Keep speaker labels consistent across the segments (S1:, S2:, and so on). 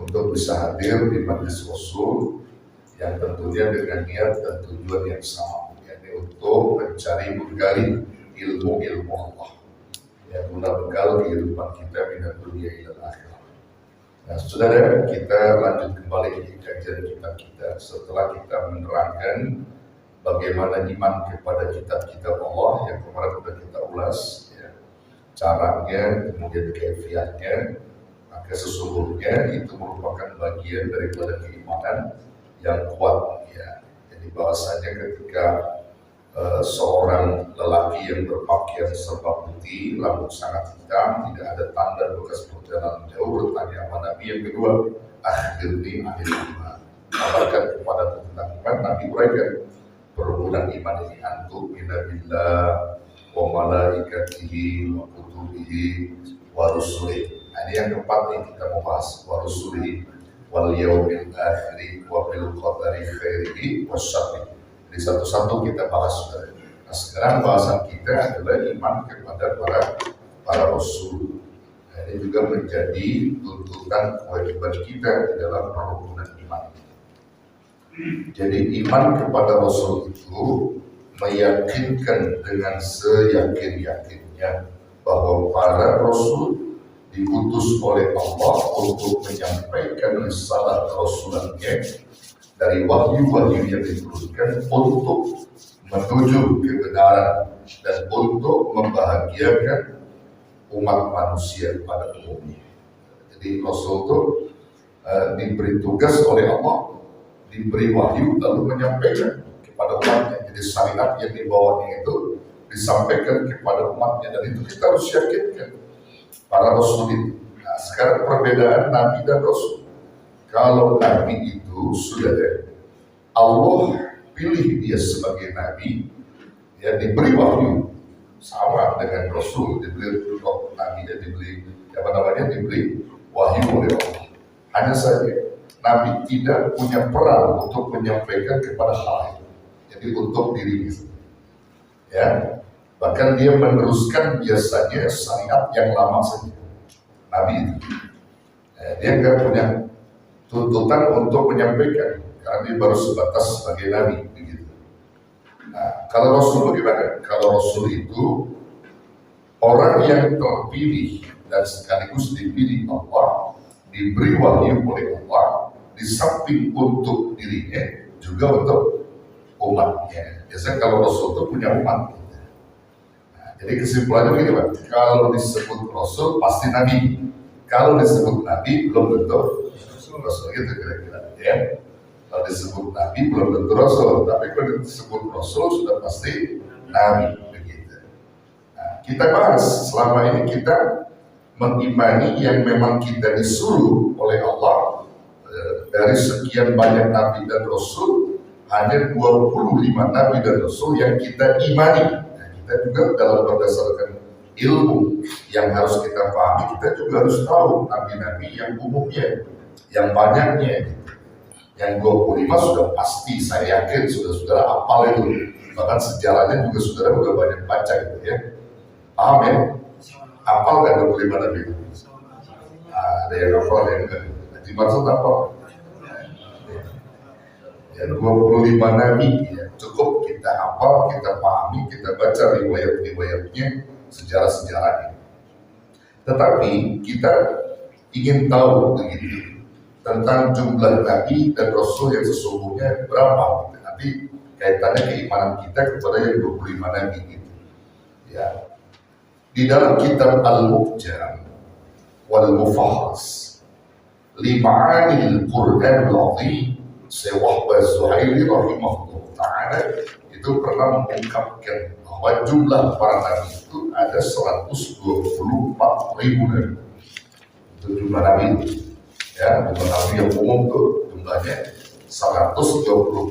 S1: untuk bisa hadir di Majelis Rasul yang tentunya dengan niat dan tujuan yang sama, yakni untuk mencari menggali ilmu-ilmu Allah yang guna bekal kehidupan kita minat dunia ila akhirah. Nah, saudara, kita lanjut kembali di kajian kita setelah kita menerangkan bagaimana iman kepada kitab-kitab Allah yang kemarin sudah kita ulas, ya, caranya, kemudian kaifiatnya. Maka sesungguhnya itu merupakan bagian daripada keimanan yang kuat, ya. Jadi bahwasanya ketika seorang lelaki yang berpakaian serba putih, rambut sangat hitam, tidak ada tanda bekas perjalanan jauh, bertanya sama Nabi yang kedua, akhirni anil iman, kabarkan kepada tentang iman. Nabi uraikan perumunan iman ini, antum minabillah wa malaikatihi wa kutubihi wa rusulihi. Ini yang keempat nih kita mau bahas, wa rusulihi wal yaumil akhir wa bil qadari khairihi wa syarrihi. Jadi satu-satu kita bahas, saudara. Nah, sekarang bahasan kita adalah iman kepada para rasul. Nah, ini juga menjadi tuntutan kewajiban kita di dalam perukunan iman. Jadi iman kepada rasul itu meyakinkan dengan seyakin-yakinnya bahwa para rasul diutus oleh Allah untuk menyampaikan risalah rasulannya dari wahyu-wahyu yang diturunkan untuk menuju kebenaran dan untuk membahagiakan umat manusia pada umumnya. Jadi Rasul itu diberi tugas oleh Allah, diberi wahyu lalu menyampaikan kepada umatnya. Jadi syariat yang dibawanya itu disampaikan kepada umatnya, dan itu kita harus yakinkan para Rasul itu. Nah, sekarang perbedaan Nabi dan Rasul. Kalau Nabi itu sudah ada, Allah pilih dia sebagai Nabi, ya, diberi wahyu sama dengan Rasul, diberi Nabi dan diberi wahyu oleh Allah. Hanya saja Nabi tidak punya peran untuk menyampaikan kepada halayak, jadi untuk dirinya, ya. Bahkan dia meneruskan biasanya syariat yang lama saja. Nabi itu, dia nggak punya tuntutan untuk menyampaikan, karena dia baru sebatas sebagai Nabi, begitu. Nah, kalau Rasul bagaimana? Kalau Rasul itu orang yang terpilih dan sekaligus dipilih Allah, diberi wahyu oleh Allah, di samping untuk dirinya juga untuk umatnya. Biasanya kalau Rasul itu punya umat. Nah, jadi kesimpulannya begini, Pak. Kalau disebut Rasul pasti Nabi. Kalau disebut Nabi belum tentu Rasul, gitu kira-kira, ya. Kalau disebut Nabi belum tentu Rasul, tapi kalau disebut Rasul sudah pasti Nabi, begitu. Nah, kita bahas selama ini kita mengimani yang memang kita disuruh oleh Allah. Dari sekian banyak Nabi dan Rasul, hanya 25 Nabi dan Rasul yang kita imani. Nah, kita juga dalam berdasarkan ilmu yang harus kita pahami, kita juga harus tahu Nabi-Nabi yang umumnya, yang banyaknya. Yang 25 sudah pasti, saya yakin saudara-saudara hafal itu. Bahkan sejarahnya juga saudara udah banyak baca gitu, ya. Paham ya? Hafal nggak 25 Nabi itu? Ada yang hafal, ada yang enggak. Jadi maksud apa? Ya, 25 Nabi, ya. Cukup kita hafal, kita pahami, kita baca riwayat-riwayatnya, sejarah-sejarahnya. Tetapi kita ingin tahu begitu tentang jumlah Nabi dan Rasul yang sesungguhnya berapa. Nanti kaitannya keimanan kita kepada yang 25 Nabi gitu. Ya. Di dalam kitab Al-Mu'jam wal Mufahras Lima'anil Qur'anul Azim, Syekh Wahbah Zuhaili rahimahullah ta'ala itu pernah mengungkapkan bahwa jumlah para Nabi itu ada 124.000 Nabi. Itu jumlah Nabi, ya. Jumlah Nabi yang umum tuh jumlahnya 124.000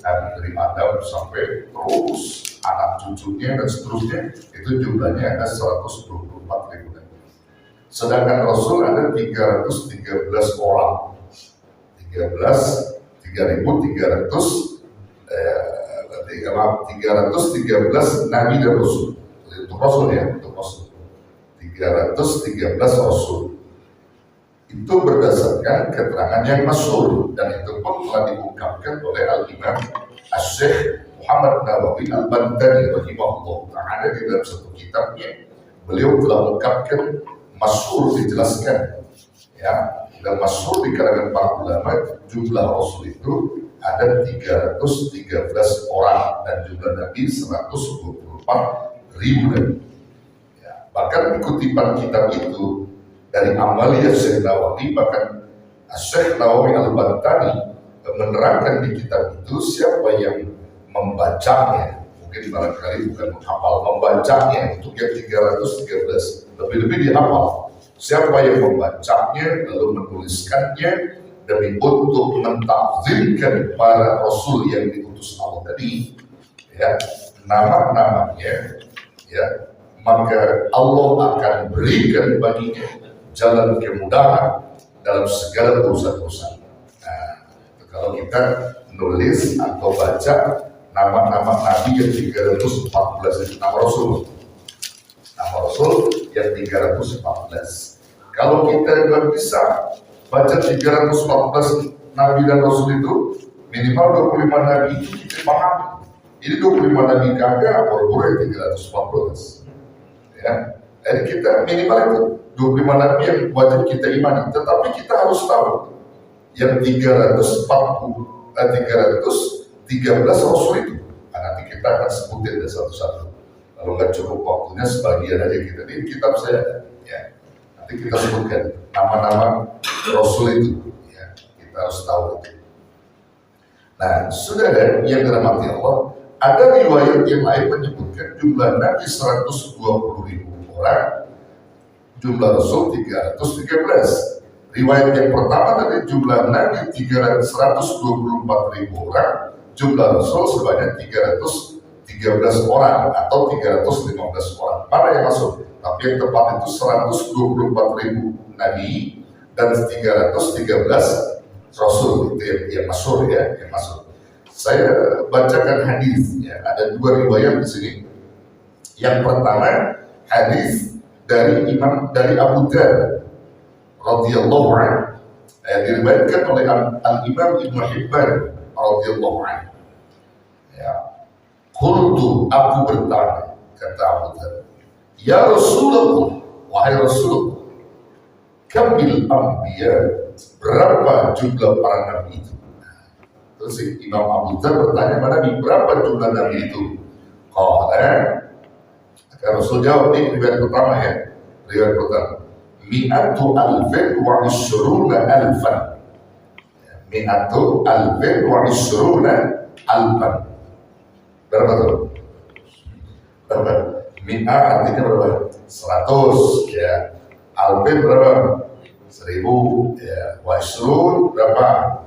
S1: Nabi, dari Adam sampai terus anak cucunya dan seterusnya, itu jumlahnya ada 124.000 Nabi. Sedangkan Rasul ada 313 orang, 313 Nabi dan Rasul. Untuk Rasul, ya, untuk Rasul 313 Rasul. Itu berdasarkan keterangan yang masyhur, dan itu pun telah diungkapkan oleh Al-Imam Asy-Syaikh Muhammad Nawawi Al-Bantani rahimahullah ta'ala di dalam satu kitabnya. Beliau telah mengungkapkan, masyhur dijelaskan, ya, dan masyhur di kalangan para ulama, jumlah Rasul itu ada 313 orang dan jumlah Nabi 124.000 Nabi. Ya, bahkan kutipan kitab itu dari Amaliyah Syekh Nawawi, bahkan Syekh Nawawi Al-Bantani menerangkan di kitab itu siapa yang membacanya, mungkin barangkali bukan menghafal, membacanya untuk yang 313, lebih-lebih dihafal. Siapa yang membacanya lalu menuliskannya demi untuk mentakzimkan para Rasul yang diutus Allah tadi, ya, nama-namanya, ya, maka Allah akan berikan baginya jalan kemudahan dalam segala urusan-urusan. Nah, kalau kita nulis atau baca nama-nama Nabi yang 314 itu nama Rasul yang 314. Kalau kita nggak bisa baca 314 Nabi dan Rasul itu, minimal 25 Nabi itu kita pahami. Ini 25 Nabi kagak, boleh 314. Ya, jadi kita minimal itu 25 Nabi yang wajib kita imani. Tetapi kita harus tahu yang 313 Rasul itu. Nah, nanti kita akan sebutin satu-satu. Kalau nggak cukup waktunya, sebagian aja kita di kitab saya, ya. Nanti kita sebutkan nama-nama Rasul itu, ya. Kita harus tahu itu. Nah, saudara yang dirahmati Allah, ada riwayat yang lain menyebutkan jumlah Nabi 120.000 orang, jumlah Rasul 313. Riwayat yang pertama tadi jumlah Nabi 124.000 orang, jumlah Rasul sebanyak 313 orang atau 315 orang. Mana yang masuk? Tapi yang tepat itu 124.000 Nabi dan 313 Rasul. Itu yang masuk, ya, yang masuk. Saya bacakan hadis, ya. Ada dua riwayat di sini. Yang pertama hadis dari Abu Dzar radhiyallahu anhu, diriwayatkan oleh Al-Imam Ibnu Hibban radhiyallahu anhu. Ya. Qultu, aku bertanya, kata Abu Dzar, ya Rasulullah, wahai Rasulullah, kamil anbiya, berapa jumlah para nabi itu? Terus Imam Abu Dzar bertanya kepada Nabi, berapa jumlah nabi itu? Qala, Rasul jawab, ini riwayat pertama, ya. Riwayat pertama, mi'atu alfin wa ishruna alfan. Mi'atu alfin wa ishruna alfan. Berapa tuh? Berapa? Mi'a artinya berapa? 100, ya. Alfin berapa? 1000, ya. Wa ishrun berapa?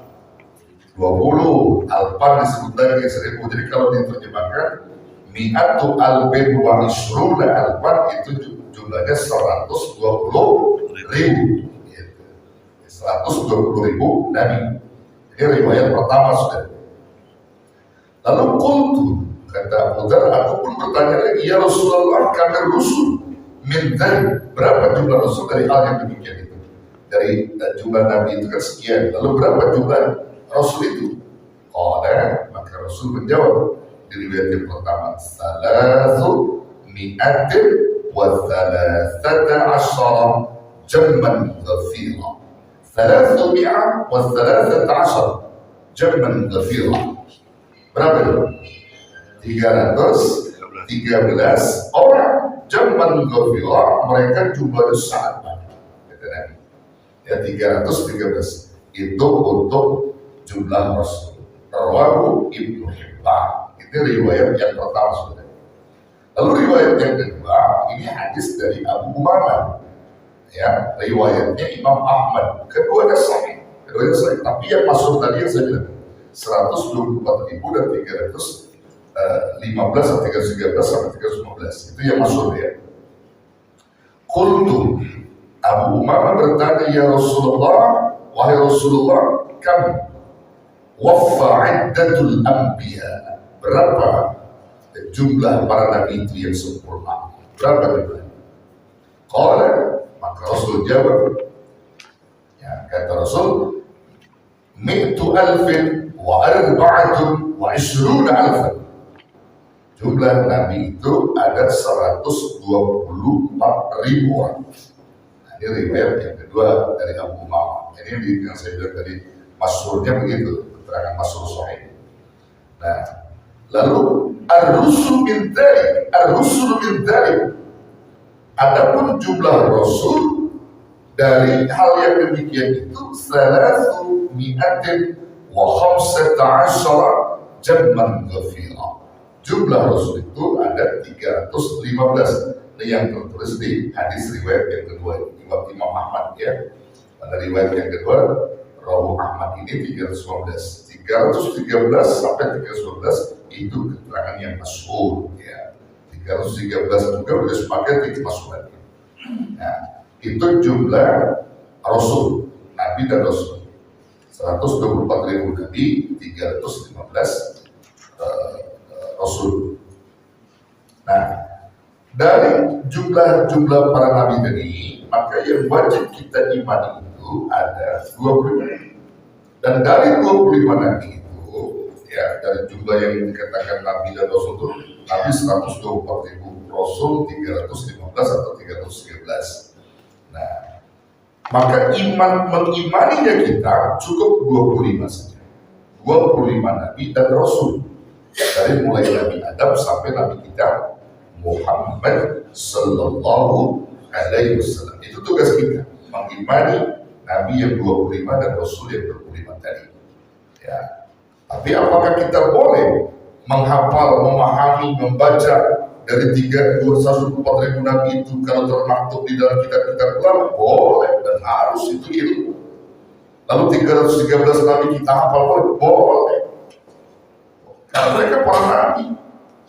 S1: 20. Alfan disebut lagi 1000. Jadi kalau diterjemahkan mi'atu alfin wa ishruna alfan, itu jumlahnya 120.000, gitu. 120.000 Nabi. Ini riwayat pertama, sudah. Lalu qultu, kata Abu Dzar, aku pun bertanya lagi, ya Rasulullah, kami Rasul min dzalik, berapa jumlah Rasul dari hal yang demikian itu? Dari jumlah Nabi itu kan sekian, lalu berapa jumlah Rasul itu? Maka Rasul menjawab di riwayat yang pertama, salasu mi'atin wa thalathata asyara jamman ghafira. Salasu mi'a wa thalathata asyara jamman ghafira. Berapa itu? 313 orang jamman ghafira, mereka jumlahnya sangat banyak, kata Nabi. Ya, 313 itu untuk jumlah Rasul. Rawahu Ibnu Hibban. Itu riwayat yang pertama, saudara. Lalu riwayat yang kedua, ini hadis dari Abu Umamah. Ya, riwayatnya Imam Ahmad. Keduanya sahih. Tapi yang masuk tadi yang saya bilang 124.000 dan 315 atau 313 sampai 315. Itu yang masuk, ya. Qultu, Abu Umamah bertanya, ya Rasulullah, wahai Rasulullah, kam waffa iddatul anbiya, berapa jumlah para nabi itu yang sempurna? Berapa jumlah? Qala, maka Rasul jawab, Kata Rasul, mi'tu alfin wa arba'atun wa ishruna alfan. Jumlah Nabi itu ada 124.000 orang. Nah, ini riwayat yang kedua dari Abu Umamah. Ini yang saya bilang tadi, masyhurnya begitu, keterangan masyhur sahih. Nah, lalu ar-rusul min dzalik. Adapun jumlah rasul dari hal yang demikian itu 315 jamman ghafira. Jumlah rasul itu ada 315. Ini yang tertulis di hadis riwayat yang kedua Imam Ahmad ya. Pada riwayat yang kedua Rawi Ahmad ini 315 sampai 315 itu keterangan yang masyhur ya. 313 juga sudah sepakat itu masyhur. Nah, itu jumlah rasul, nabi dan rasul. 124.000 nabi, 315 rasul. Nah, dari jumlah para nabi tadi, maka yang wajib kita imani itu ada 25. Dan dari 25 nabi itu, ya dari jumlah yang dikatakan nabi dan rasul itu, nabi 124.000, rasul 315 atau 313. Nah, maka mengimaninya kita cukup 25 saja. 25 nabi dan rasul. Dari mulai Nabi Adam sampai Nabi kita Muhammad Sallallahu Alaihi Wasallam. Itu tugas kita, mengimani Nabi yang 25 dan Rasul yang 25 tadi. Ya. Tapi apakah kita boleh menghafal, memahami, membaca dari 124.000 Nabi itu kalau termaktub di dalam kitab-kitab ulama? Boleh dan harus itu ilmu. Lalu 313 Nabi kita hafal boleh. Karena mereka para nabi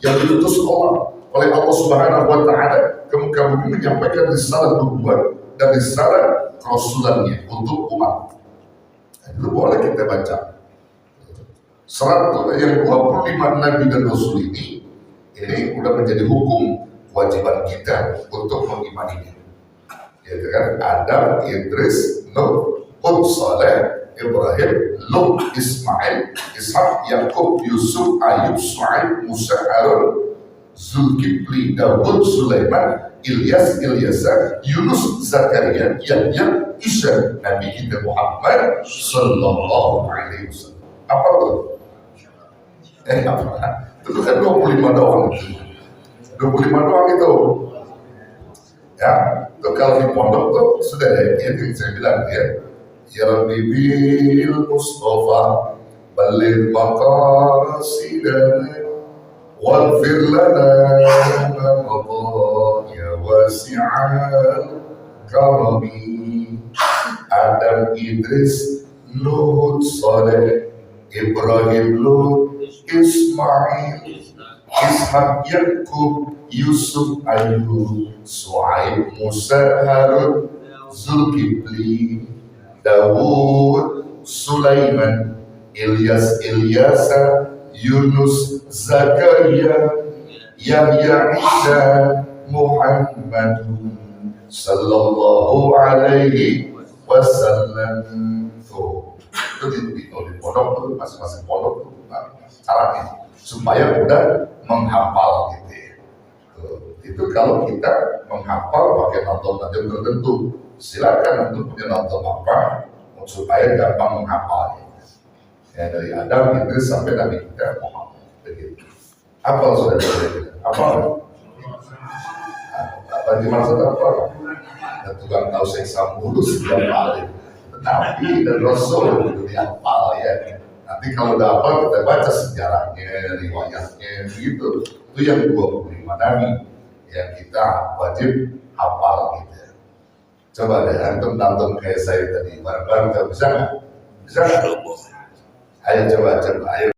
S1: yang diutus oleh Allah Subhanahu wa Ta'ala ke muka bumi menyampaikan risalah nubuat dan risalah kerasulannya untuk umat. Itu boleh kita baca. 25 nabi dan rasul ini sudah menjadi hukum kewajiban kita untuk mengimaninya. Yaitu kan Adam, Idris, Nuh, Hud, Saleh, Ibrahim, Lut, Ismail, Ishak, Yakub, Yusuf, Ayub, Shu'aib, Musa, Harun, Zulkifli, Dawud, Sulaiman, Ilyas, Ilyasa, Yunus, Zakaria, Yahya, Isa, Nabi kita Muhammad Sallallahu Alaihi Wasallam. Apa itu? Apa? Itu kan 25 doang. 25 doang itu. Ya, itu kalau di pondok tuh sudah ada yang saya bilang ya. Ya Rabbi bil Mustafa balil maqasidana waghfir lana ma ya wasi'al karami. Adam, Idris, Nuh, Saleh, Ibrahim, Lut, Ismail, Ishak, Yakub, Yusuf, Ayub, Shu'aib, Musa, Harun, Zulkifli, Dawud, Sulaiman, Ilyas, Ilyasa, Yunus, Zakaria, Yahya, Isa, Muhammadun Sallallahu Alaihi Wasallam. Tuh, itu di pondok, masing-masing pondok caranya supaya mudah menghafal gitu ya. Itu kalau kita menghafal pakai nonton tertentu. Silakan untuk punya nonton apa supaya gampang menghafalnya. Ya dari Adam itu sampai Nabi kita Muhammad. Begitu. Apa sudah terjadi? Apa dimaksud apa? Dan tukang tahu seksa mulu setiap kali. Nabi dan Rasul itu dihafal ya. Nanti kalau udah hafal kita baca sejarahnya, riwayatnya, begitu. Itu yang 25 Nabi yang kita wajib hafal gitu. Coba deh, antum nonton kayak saya tadi, bareng-bareng bisa nggak? Bisa nggak? Ayo coba, ayo.